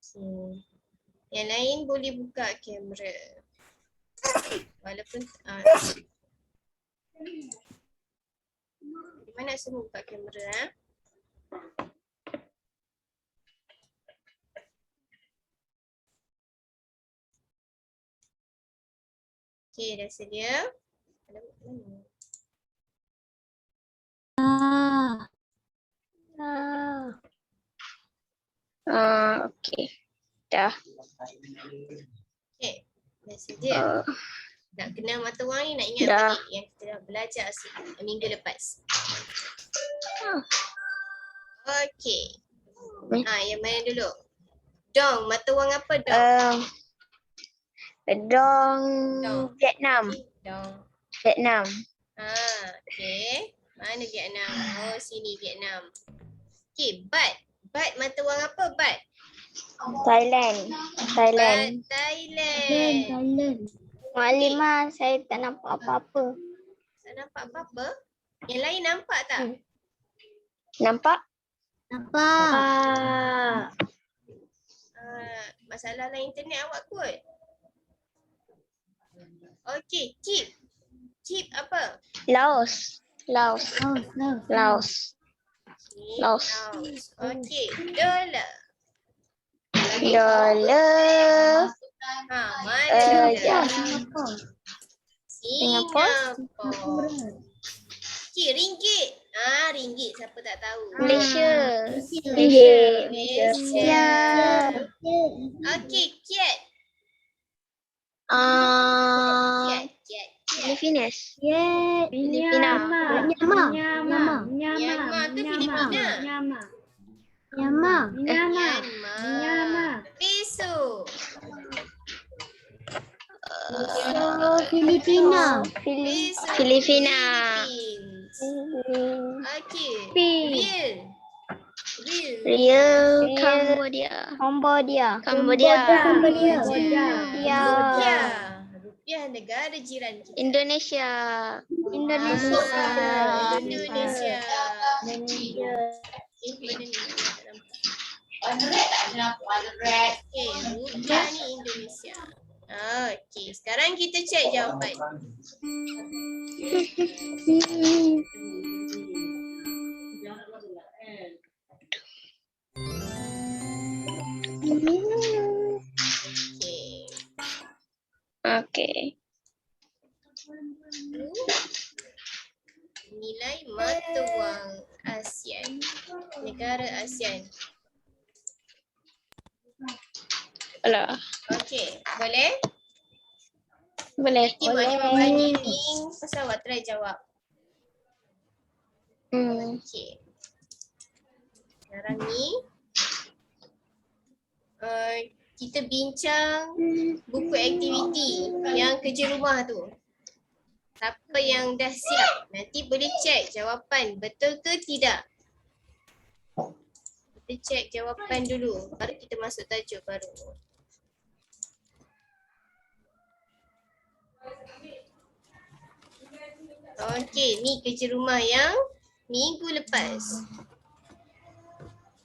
Okay. Yang lain boleh buka kamera. Walaupun di mana semua buka kamera? Okay, dah sedia? Okey. Dah. Okay, dah sedia? Nak kenal mata wang ni, nak ingat Dah. balik yang kita dah belajar minggu lepas. Okay. Yang mana dulu? Dong, mata wang apa dong? Dong Dong. Vietnam. Dong. Vietnam. Okay. Mana Vietnam? Oh, sini Vietnam. Okay, bat. Bat mata wang apa bat? Thailand. Bat Thailand. Maklimah, saya tak nampak apa-apa. Tak nampak apa-apa? Yang lain nampak tak? Nampak? Masalah lain internet awak kot. Okay, Kip. Kip apa? Laos. Okay, dollar. Dollar. Mana dollar? Singapura. Okay, ringgit. Ringgit siapa tak tahu? Malaysia. Malaysia. Okay, cat. Cat. Philippines. Myanmar ke Filipina? Myanmar. Peso. Filipina. Peso. Filipina. Okay. Real. Real Cambodia. Rupiah negara jiran kita. Indonesia. Indonesia. Okay, rupiah ni Indonesia. Okay, sekarang kita cek jawapan. Okay. Nilai mata wang ASEAN. Negara ASEAN. Alah. Okay, boleh? Boleh. Nanti maknanya bagi link pasal awak try jawab. Okay. Sekarang ni kita bincang buku aktiviti yang kerja rumah tu. Siapa yang dah siap, nanti boleh cek jawapan betul ke tidak. Kita cek jawapan dulu, baru kita masuk tajuk baru. Okey, ni kerja rumah yang minggu lepas.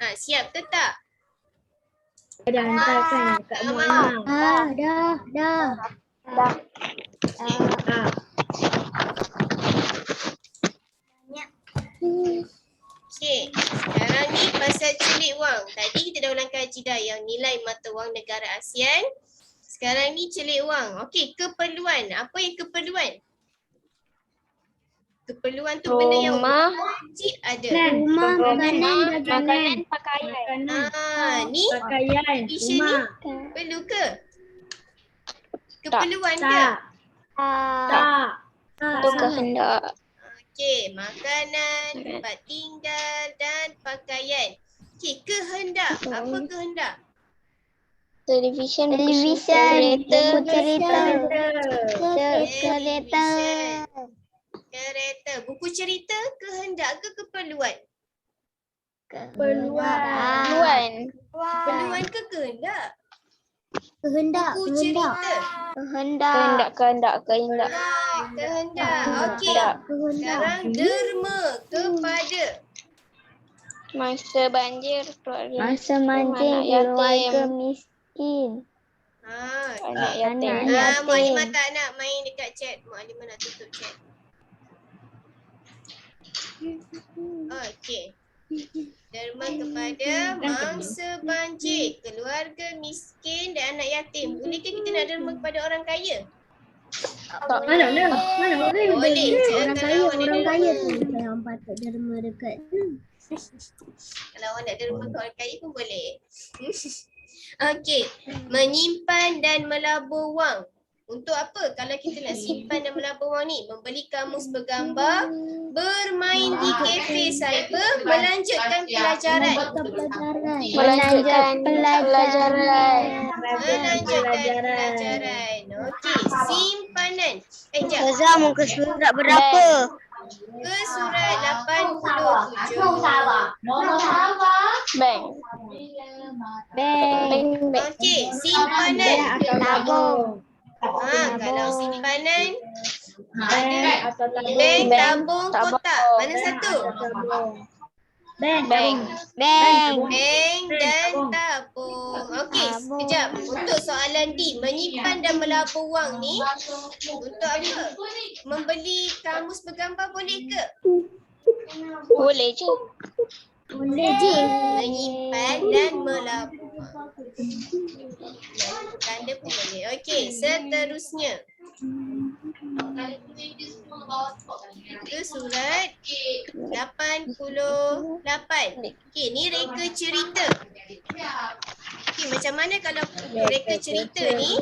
Siap ke tak? Dah hantarkan kat Muhammad. Dah. Okey, sekarang ni pasal celik wang. Tadi kita dah ulang kajidah yang nilai mata wang negara ASEAN. Sekarang ni celik wang. Okey, keperluan. Apa yang keperluan? Keperluan tu benda yang wajib ada. Rumah, Makanan, pakaian. Ni pakaian, isu ni perlu ke? Keperluan ke? Tak. Itu kehendak. Okey, makanan, tempat tinggal dan pakaian. Okey, kehendak. Apa kehendak? Televisyen, Kereta. Buku cerita kehendak ke keperluan? Keperluan. Keperluan ke kehendak? Kehendak. Buku cerita. Kehendak. Kehendak. Okey. Kehendak. Sekarang derma kepada. Masa banjir keluarga Masa miskin, mancing anak yatim. keluarga miskin. Anak yatim. Anak yatim. Mukadimah tak nak main dekat chat. Mukadimah nak tutup chat. Okey. Derma kepada mangsa banjir, keluarga miskin dan anak yatim. Bolehkah kita nak derma kepada orang kaya? Mana boleh Boleh je orang kalau kaya, awak nak orang derma. kaya tu yang patut derma dekat. Kalau awak nak derma ke orang kaya pun boleh. Okey, menyimpan dan melabur wang. Untuk apa? Kalau kita nak simpan dan melabur wang ni, membeli kamus bergambar, bermain di kafe cyber, melanjutkan pelajaran. Melanjutkan pelajaran. Melanjutkan pelajaran. Okey, simpanan. Sekejap. Ustazah muka surat berapa? Ke surat 87. Bank. Bank. Okey, simpanan. Atau tabung. Kalau simpanan Bank atau tabung. bank, Bank, tabung, tabung. kotak. Mana satu? Bank. Bank. Bank. Bank dan tabung. Okey, sekejap. Untuk soalan D, menyimpan dan melabur wang ni untuk apa? Membeli kamus bergambar boleh ke? Boleh je. Boleh je. Menyimpan dan melabur wang. Tanda pun boleh. Okey, seterusnya. Itu surat 88. Okey, ni reka cerita. Okey, macam mana kalau reka cerita ni?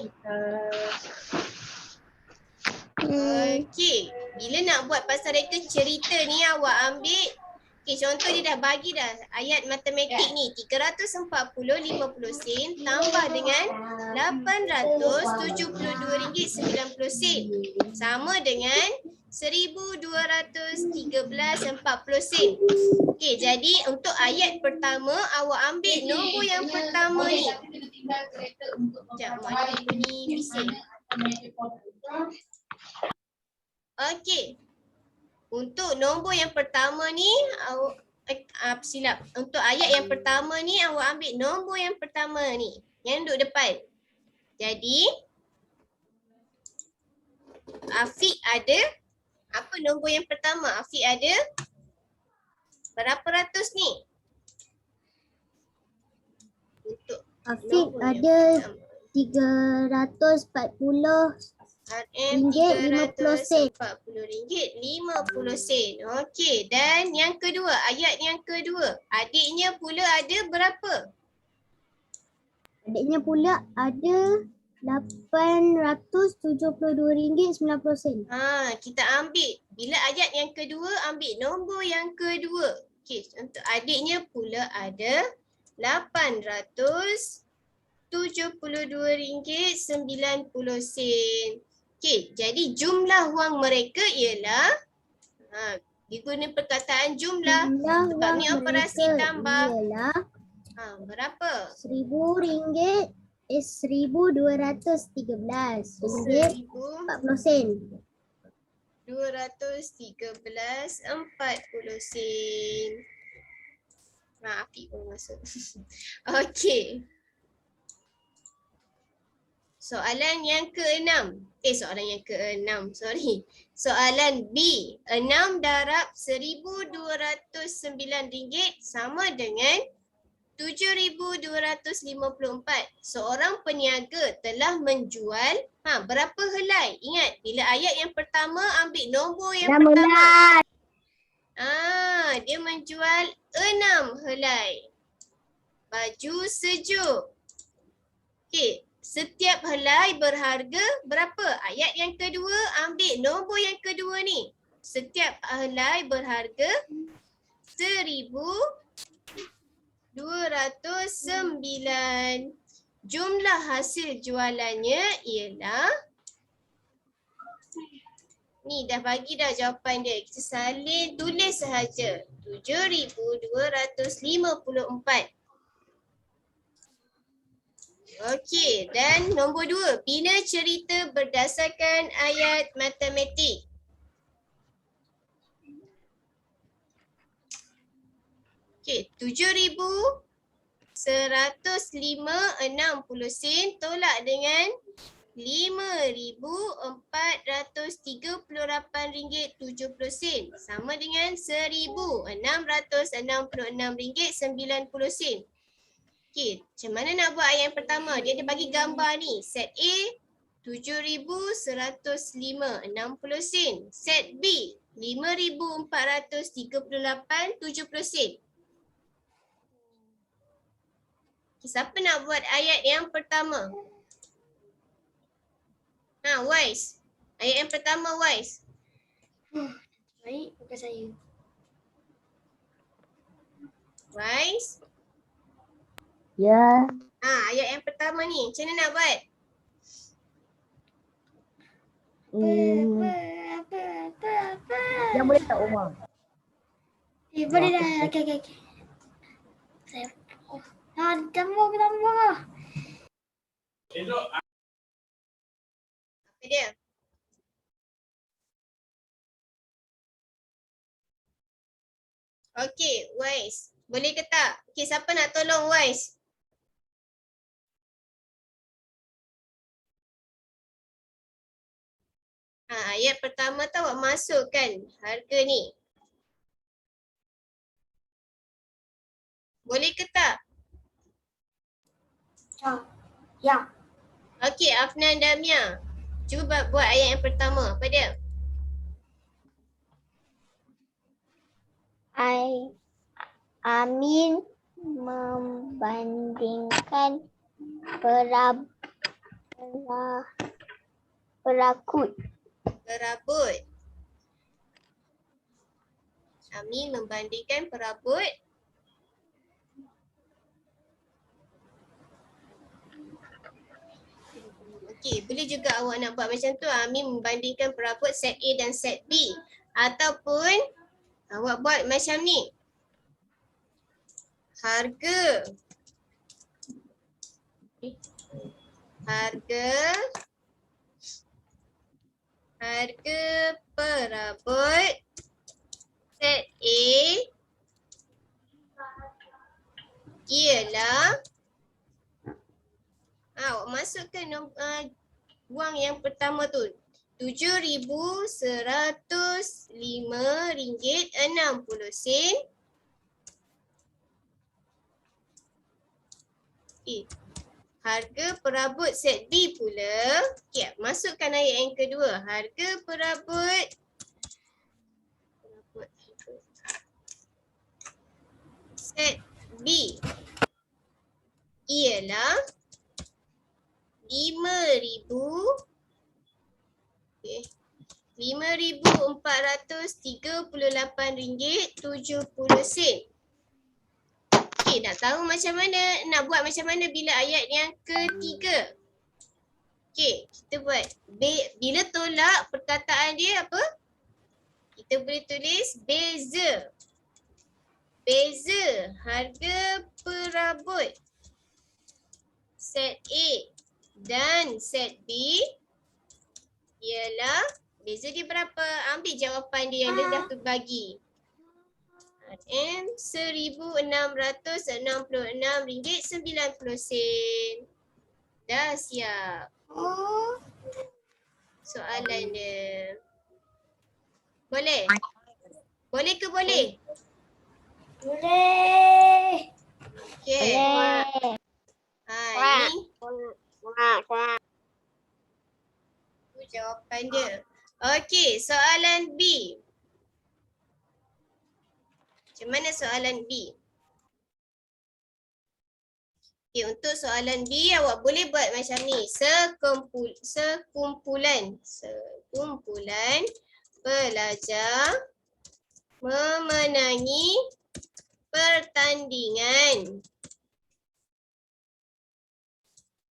Okey, bila nak buat pasal reka cerita ni awak ambil. Okey, contoh dia dah bagi dah ayat matematik ni 340 50 sen tambah dengan RM872.90 sama dengan RM1,213.40. Okey, jadi untuk ayat pertama awak ambil nombor yang pertama ni. Sekejap, mak ni bising. Okey. Untuk nombor yang pertama ni silap. Untuk ayat yang pertama ni awak ambil nombor yang pertama ni yang duduk depan. Jadi Afiq ada apa nombor yang pertama? Afiq ada berapa ratus ni? Untuk Afiq nombor ada yang pertama. RM340. RM50. RM340.50. Okey, dan yang kedua, ayat yang kedua. Adiknya pula ada berapa? Adiknya pula ada RM872.90. Kita ambil. Bila ayat yang kedua, ambil nombor yang kedua. Okey, untuk adiknya pula ada RM872.90. Okey, jadi jumlah wang mereka ialah diguna perkataan jumlah. Sebab ni operasi tambah. Ialah Berapa? RM1,213.40. 213.40 sen. Afiq pun masuk. Okey. Soalan yang ke-6. Soalan B. 6 darab RM1,209 sama dengan RM7,254. Seorang peniaga telah menjual berapa helai? Ingat, bila ayat yang pertama ambil nombor yang pertama. Dia menjual 6 helai baju sejuk. Okey, setiap helai berharga berapa? Ayat yang kedua ambil nombor yang kedua ni. Setiap helai berharga RM1,209. Jumlah hasil jualannya ialah, ni dah bagi dah jawapan dia. Kita salin tulis sahaja. 7,254. Okey, dan nombor 2. Bina cerita berdasarkan ayat matematik. Okey, 7,105.60 sen tolak dengan RM5,438.70 sama dengan RM1,666.90. Okey, macam mana nak buat ayat yang pertama? Dia ada bagi gambar ni. Set A 7,105.60 sen. Set B 5,438.70 sen. Okay, siapa nak buat ayat yang pertama? Wise. Ayat yang pertama Wise. Baik, bukan saya. Wise. Ya. Ayat yang pertama ni, macam mana nak buat? Yang boleh tak Umar? Boleh dah. Okey. Saya tambah. Apa dia? Okey, Wise. Boleh ke tak? Okey, siapa nak tolong Wise? Ayat pertama tu awak masukkan harga ni. Boleh ke tak? Ya. Okey, Afnan Damia. Cuba buat ayat yang pertama. Apa dia? Amin membandingkan perabot. Amin membandingkan perabot. Okey, boleh juga awak nak buat macam tu. Amin membandingkan perabot set A dan set B. Ataupun awak buat macam ni. Harga perabot set A ialah awak masukkan wang yang pertama tu RM7,105.60. Harga perabot set B pula, masukkan ayat yang kedua. Harga perabot set B ialah RM5,438.70. Okey, nak tahu macam mana, nak buat macam mana bila ayat yang ketiga? Okey, kita buat bila tolak perkataan dia apa? Kita boleh tulis beza. Beza harga perabot set A dan set B ialah, beza dia berapa? Ambil jawapan dia yang dia dah terbagi. RM1,666.90. Dah siap soalan dia. Boleh? Boleh ke boleh? Boleh. Okay. Ini tu jawapan dia. Okey, soalan B. Macam mana soalan B? Okay, untuk soalan B awak boleh buat macam ni. Sekumpulan pelajar memenangi pertandingan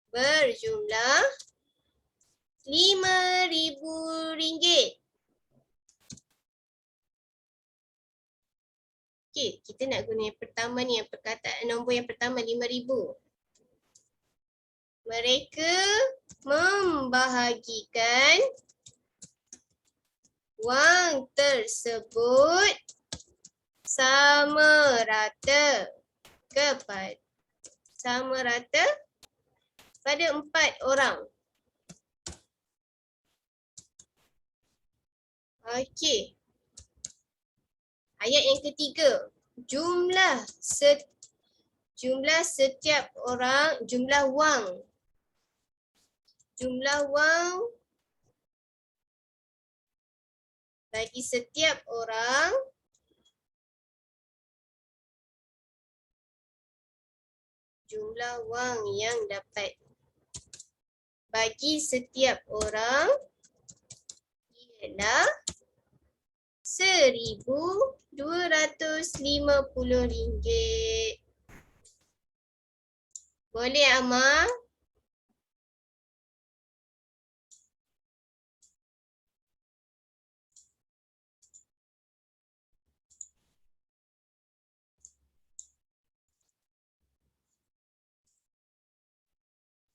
berjumlah RM5,000. Okey, kita nak guna yang pertama ni, yang perkataan nombor yang pertama 5,000. Mereka membahagikan wang tersebut sama rata pada 4 orang. Okey. Ayat yang ketiga. Jumlah setiap orang, jumlah wang. Jumlah wang bagi setiap orang jumlah wang yang dapat bagi setiap orang ialah RM1,250. Boleh Amar?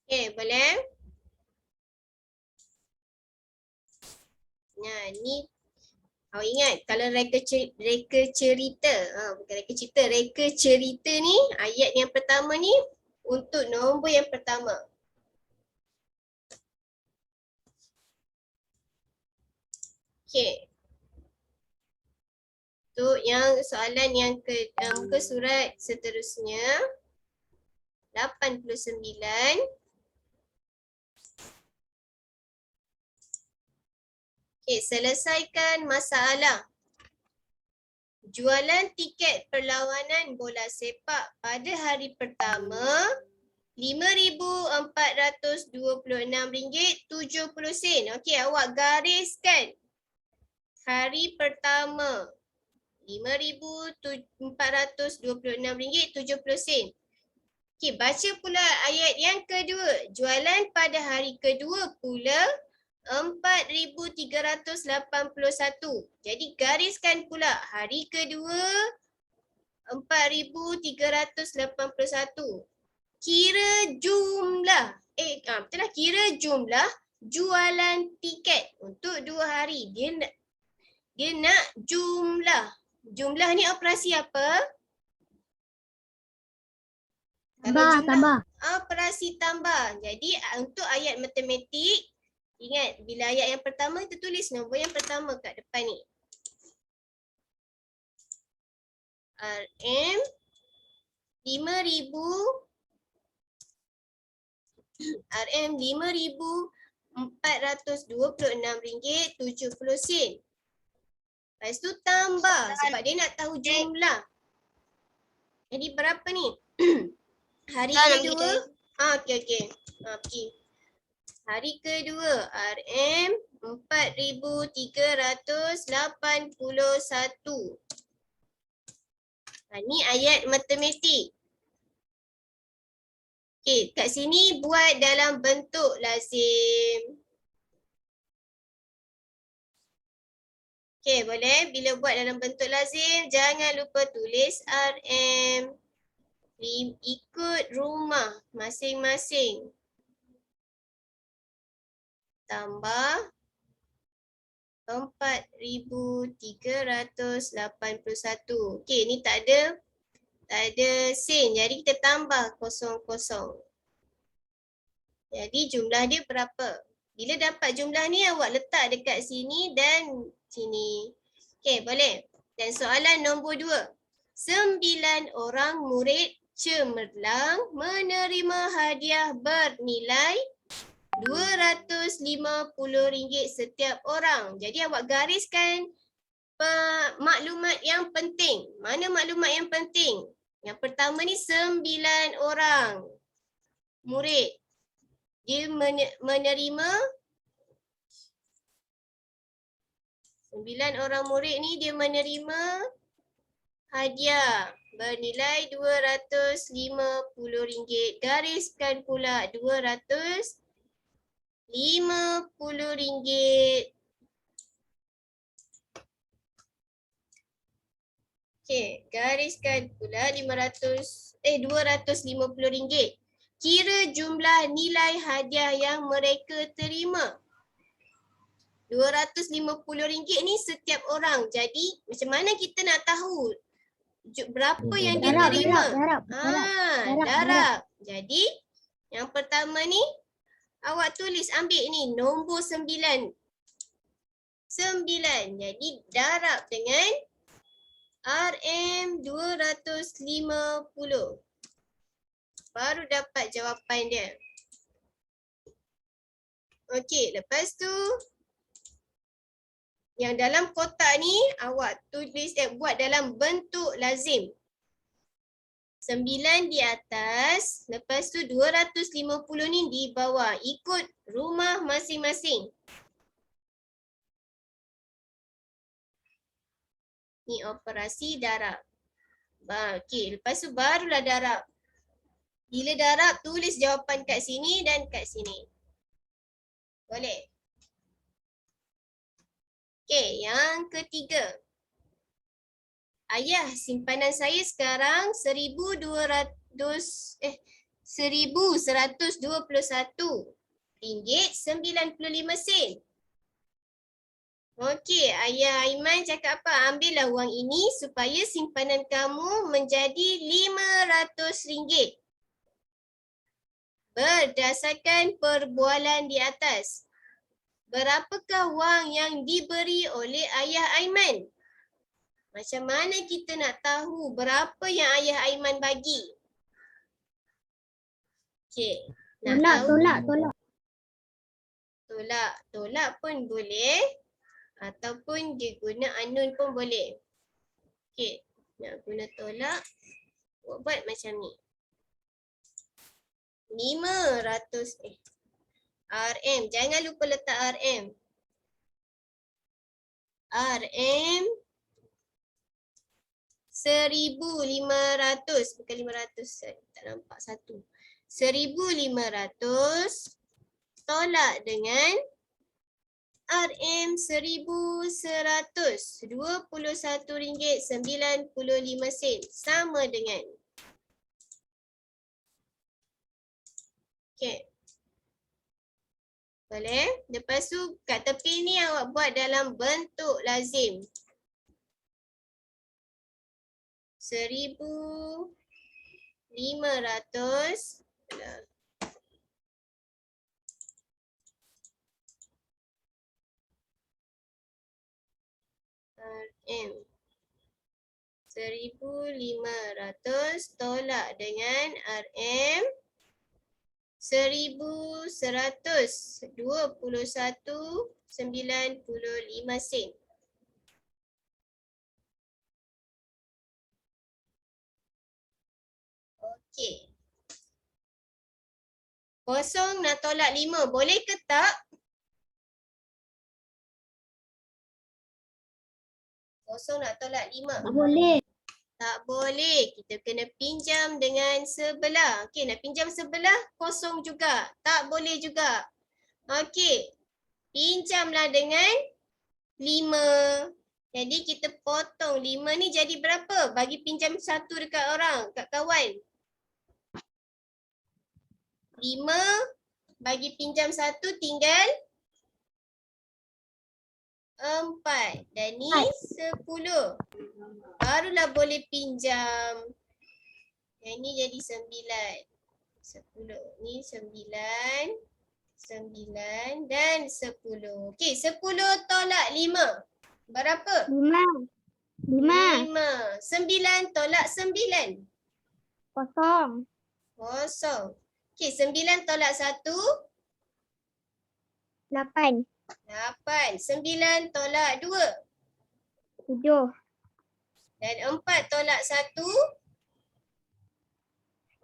Okay, boleh? Nah, ni awak ingat kalau reka cerita, bukan reka cerita ni, ayat yang pertama ni untuk nombor yang pertama. Okay. Untuk yang soalan yang ke surat seterusnya 89. Okay, selesaikan masalah. Jualan tiket perlawanan bola sepak pada hari pertama RM5,426.70. Okey, awak gariskan hari pertama RM5,426.70. Okey, baca pula ayat yang kedua. Jualan pada hari kedua pula RM4,381. Jadi gariskan pula hari kedua RM4,381. Kira jumlah, betul lah, kira jumlah jualan tiket untuk 2 hari. Dia nak jumlah. Jumlah ni operasi apa? Tambah. Operasi tambah. Jadi untuk ayat matematik, ingat bila ayat yang pertama kita tulis nombor yang pertama kat depan ni. RM 5,426.70. Lepas tu tambah sebab dia nak tahu jumlah. Jadi berapa ni? Hari kedua. Okey. Okey. Hari kedua RM 4,381. Ni ayat matematik. Okey, kat sini buat dalam bentuk lazim. Okey, boleh? Bila buat dalam bentuk lazim, jangan lupa tulis RM. Ikut rumah masing-masing. Tambah 4,381. Okey, ni tak ada sen. Jadi kita tambah kosong-kosong. Jadi jumlah dia berapa? Bila dapat jumlah ni awak letak dekat sini dan sini. Okey, boleh. Dan soalan nombor 2. 9 orang murid cemerlang menerima hadiah bernilai RM250 setiap orang. Jadi awak gariskan maklumat yang penting. Mana maklumat yang penting? Yang pertama ni 9 orang murid. Dia menerima 9 orang murid ni dia menerima hadiah bernilai RM250. Gariskan pula RM250. Okey, gariskan pula RM250. Kira jumlah nilai hadiah yang mereka terima. RM250 ni setiap orang. Jadi macam mana kita nak tahu Berapa yang Darab, diterima? darab. Darab. Jadi yang pertama ni awak tulis, ambil ni nombor 9. 9. Jadi darab dengan RM 250. Baru dapat jawapan dia. Okey, lepas tu yang dalam kotak ni awak tulis buat dalam bentuk lazim. 9 di atas, lepas tu 250 ni di bawah. Ikut rumah masing-masing. Ni operasi darab. Okey, lepas tu barulah darab. Bila darab, tulis jawapan kat sini dan kat sini. Boleh? Okey, yang ketiga. Ayah, simpanan saya sekarang 1,121 ringgit 95 sen. Okey, Ayah Aiman cakap apa? Ambillah wang ini supaya simpanan kamu menjadi 500 ringgit. Berdasarkan perbualan di atas, berapakah wang yang diberi oleh Ayah Aiman? Macam mana kita nak tahu berapa yang Ayah Aiman bagi? Okey. Tolak pun boleh. Ataupun dia guna anun pun boleh. Okey. Nak guna tolak. Buat macam ni. 500 RM. Jangan lupa letak RM. RM 1,500. Bukan 500. Saya tak nampak satu. 1,500 tolak dengan RM 1,100. RM21.95. Sama dengan. Okey. Boleh? Lepas tu kat tepi ni awak buat dalam bentuk lazim. 1,500 RM 1,500 tolak dengan RM 1,100 21.95 sen. Okey. Kosong nak tolak 5. Boleh ke tak? Kosong nak tolak 5. Tak boleh. Tak boleh. Kita kena pinjam dengan sebelah. Okey, nak pinjam sebelah, kosong juga. Tak boleh juga. Okey. Pinjamlah dengan 5. Jadi kita potong 5 ni jadi berapa? Bagi pinjam 1 dekat orang, kat kawan. 5 bagi pinjam 1 tinggal 4. Dan ni 10. Barulah boleh pinjam. Yang ni jadi 9. 10. Ni 9. 9 dan 10. Okey, 10 tolak 5. Berapa? 5. 9 tolak 9. Kosong. Kosong. Okey, 9 tolak 1. 8. 8. 9 tolak 2. 7. Dan 4 tolak 1.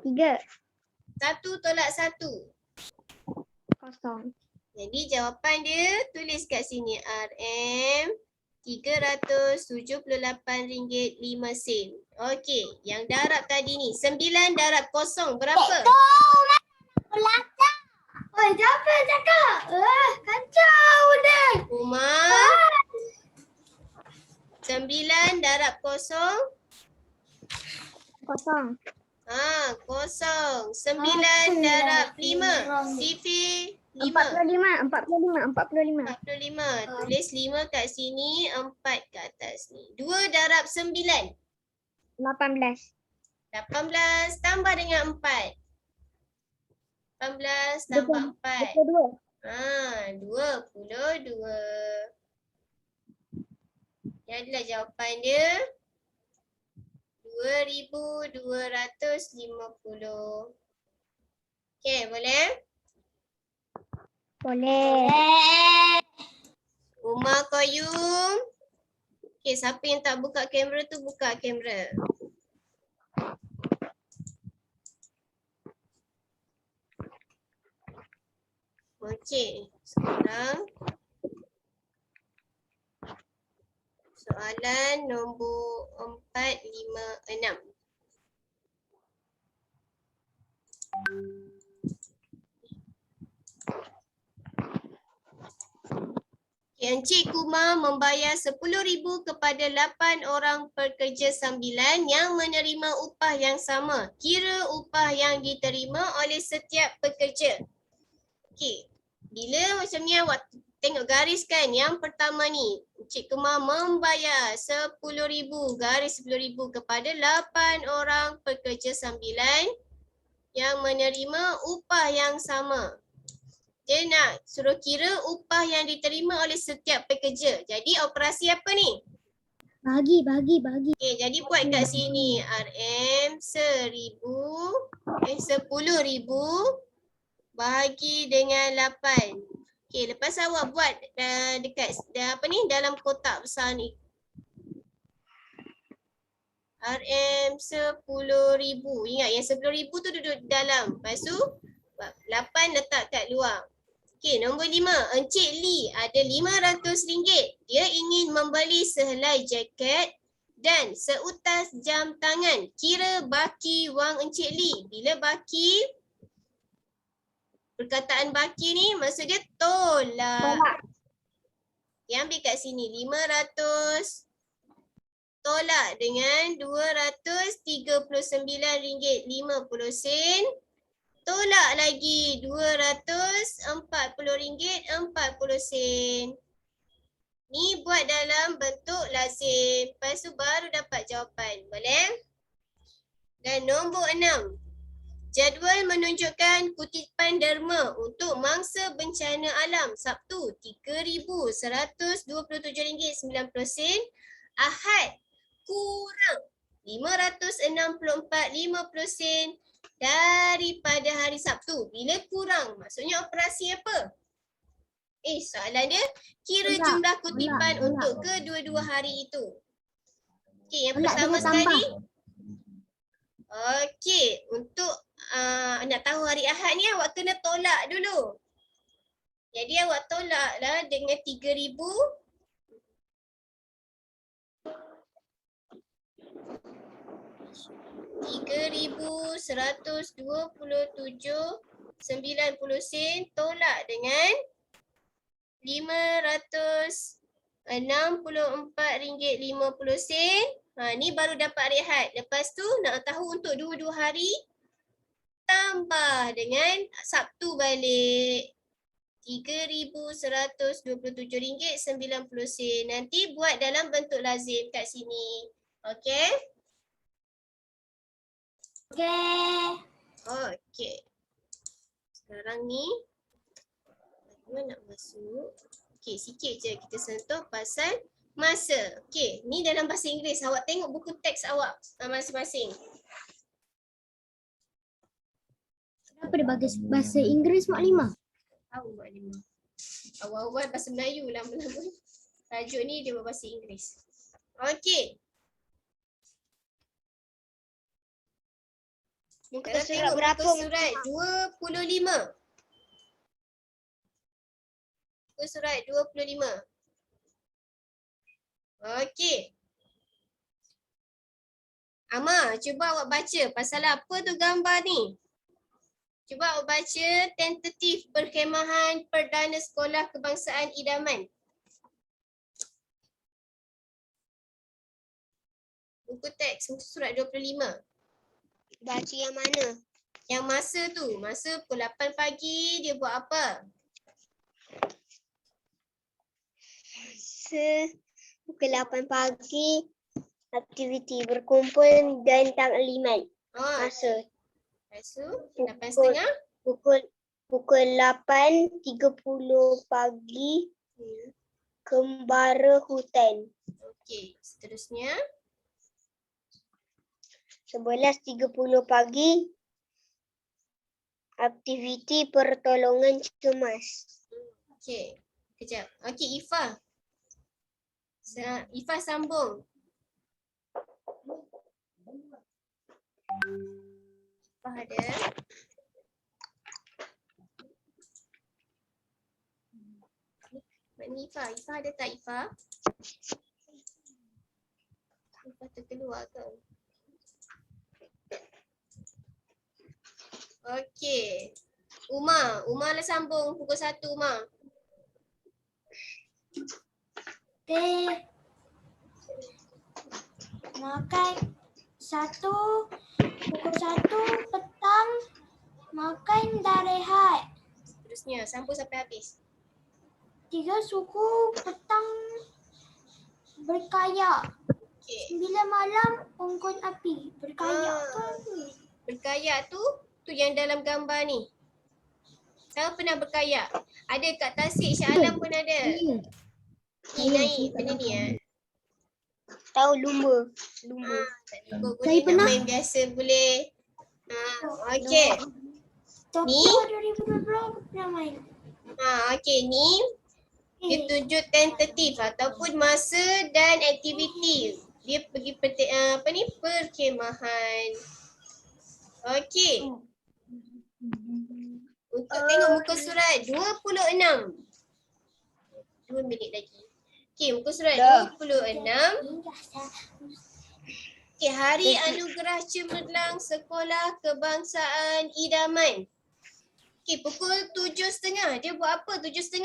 3. 1 tolak 1. Kosong. Jadi jawapan dia tulis kat sini RM RM378.05. Okey, yang darab tadi ni 9 darab kosong berapa? Belakang. Oi, jangan cakap. Kacau deh. Umar. 9 darab kosong. Kosong. Kosong. 9 darab 5. Sifi 5. 45. 45. Tulis 5 kat sini, 4 kat atas ni. 2 darab 9. 18. 18 tambah dengan 4. 18 tambah 4. 22. 22. Jadilah jawapan dia 2250. Okey, boleh? Boleh. Umar Qayyum. Okey, siapa yang tak buka kamera tu buka kamera. Okey, sekarang soalan nombor 4, 5, 6. Encik Kumar membayar 10,000 kepada 8 orang pekerja sambilan yang menerima upah yang sama. Kira upah yang diterima oleh setiap pekerja. Okey. Bila macam ni awak tengok garis kan, yang pertama ni Encik Kumar membayar 10,000 garis 10,000 kepada 8 orang pekerja sambilan yang menerima upah yang sama. Dia nak suruh kira upah yang diterima oleh setiap pekerja. Jadi operasi apa ni? Bagi. Okey, jadi buat kat sini RM 10,000 bahagi dengan 8. Okey, lepas awak buat dekat apa ni dalam kotak besar ni. RM 10,000. Ingat yang 10,000 tu duduk dalam. Lepas tu 8 letak kat luar. Okey, nombor 5. Encik Lee ada RM500. Dia ingin membeli sehelai jaket dan seutas jam tangan. Kira baki wang Encik Lee. Bila baki, perkataan baki ni maksud dia tolak. Yang ambil kat sini 500 tolak dengan RM239.50. Tolak lagi RM240.40. Ni buat dalam bentuk lazim. Lepas tu baru dapat jawapan. Boleh? Dan nombor 6. Jadual menunjukkan kutipan derma untuk mangsa bencana alam Sabtu RM3,127.90. Ahad kurang RM564.50 daripada hari Sabtu. Bila kurang, maksudnya operasi apa? Soalan dia kira jumlah kutipan untuk kedua-dua hari itu. Okey, yang pertama sekali. Okey, untuk nak tahu hari Ahad ni awak kena tolak dulu. Jadi awak tolaklah dengan 3,000. 3,127.90 sen tolak dengan RM564.50. Ni baru dapat rehat. Lepas tu nak tahu untuk dua-dua hari, tambah dengan Sabtu balik. RM3,127.90. Nanti buat dalam bentuk lazim kat sini. Okey? Okey. Sekarang ni bagaimana nak masuk? Okey, sikit je kita sentuh pasal masa. Okey, ni dalam bahasa Inggeris. Awak tengok buku teks awak masing-masing. Kenapa dia bagi bahasa Inggeris Mak Limah? Tahu Mak Limah. Awal-awal bahasa Melayu, lama-lama tajuk ni dia berbahasa Inggeris. Okey. Muka surat berapa? Surat 25. Muka surat 25. Okey. Ama, cuba awak baca pasal apa tu gambar ni. Cuba awak baca tentatif perkhemahan Perdana Sekolah Kebangsaan Idaman. Buku teks surat 25. Baca yang mana? Yang masa tu, masa pukul 8 pagi dia buat apa? Pukul 8 pagi Aktiviti berkumpul dan taklimat. Oh, Masa lepas tu 8.30. pukul 8.30 pagi. Kembara hutan. Okey, seterusnya. 11.30 pagi. Aktiviti pertolongan cemas. Okey, kejap. Okey, Ifah. Ifah sambung. Ifah ada. Mana Ifah? Ifah ada tak Ifah? Ifah terkeluar ke? Okey. Umar lah sambung pukul 1 Umar. Okey. Makan pukul 1 petang. Makan dan rehat. Seterusnya sambung sampai habis. 3 suku petang berkayak. Okey. 9 malam unggun api. Berkayak tu Ah. apa? Berkayak tu yang dalam gambar ni. Siapa pernah berkayak? Ada kat Tasik, Shah Alam pun ada. Ya. Ni naik benda ni Tahu lumba. Tak lupa Saya boleh nak pernah. main biasa boleh. Okey. Tokyo 2020 pernah main. Okey ni dia tunjuk tentatif ataupun masa dan aktiviti. Dia pergi perkemahan. Okey. Untuk tengok muka surat 26. 2 minit lagi. Okey, muka surat Dah. 26. Okey, Hari Anugerah Cemerlang Sekolah Kebangsaan Idaman. Okey, pukul 7.30. Dia buat apa 7.30?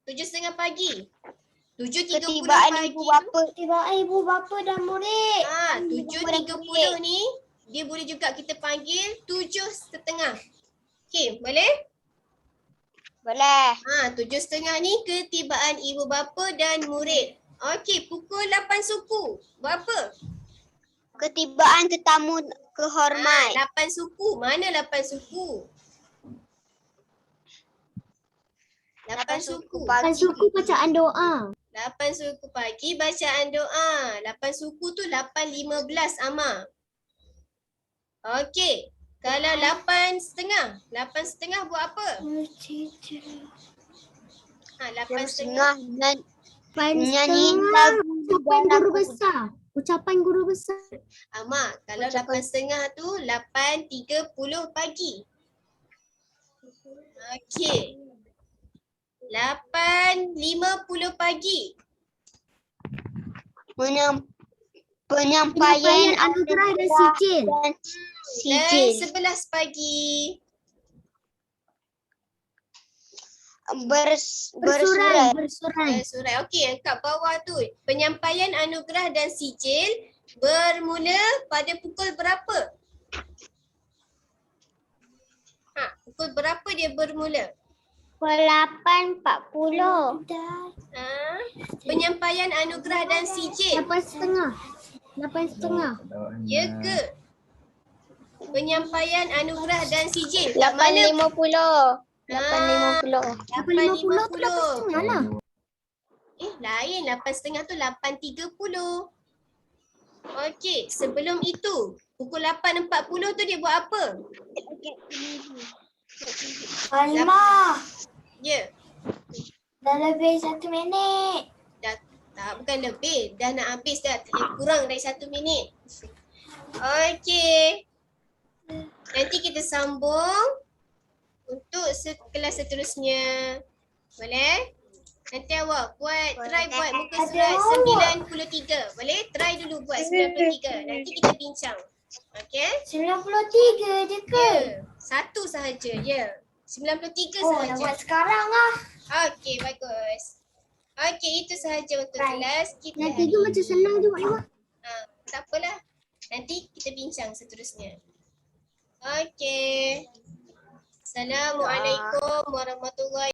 7.30 pagi. 7.30 Ketibaan pagi ibu tu. bapa. Tibaan ibu bapa dan murid. 7.30 ni dia boleh juga kita panggil 7.30. Okey, boleh? Boleh. 7.30 ni ketibaan ibu bapa dan murid. Okey, pukul 8 suku. Buat apa? Ketibaan tetamu kehormat. 8 suku. Mana 8 suku? 8 suku. Kan suku bacaan doa. 8 suku pagi bacaan doa. 8 suku tu 8.15 Amar. Okey. Kalau 8.30. 8.30 buat apa? 8.30. Dan Pan nyanyi setengah lagu ucapan dalam guru besar. Ucapan guru besar. Amar, kalau Ucapan. 8.30 tu 8.30 pagi. Okey. 8.50 pagi. penyampaian anugerah dan sijil. dan Dan sijil. 11 pagi. Bersurai. Surat. Okey, yang kat bawah tu. Penyampaian anugerah dan sijil bermula pada pukul berapa? Pukul berapa dia bermula? Pukul 8.40. Penyampaian anugerah dan sijil. 8.30. 8.30. Ya ke? Penyampaian anugerah dan sijil. Kat mana? 8.50. 8.50. 8.50 tu 8.30 lah. Lain. 8.30 tu 8.30. Okey, sebelum itu pukul 8.40 tu dia buat apa? Halimah. Ya. Dah lebih 1 minit. Bukan lebih. Dah nak habis dah. Kurang dari 1 minit. Okey. Nanti kita sambung untuk kelas seterusnya. Boleh? Nanti awak try buat muka surat 93. Boleh? Try dulu buat 93. Nanti kita bincang. Okey? 93 je ke? Ya. Satu sahaja. Ya. 93 Oh, dah sahaja. buat sekarang lah. Okey, bagus. Okey, itu sahaja untuk kelas kita Nanti hari tu macam ini. senang je Mak. Tak apalah. Nanti kita bincang seterusnya. Okey. Assalamualaikum warahmatullahi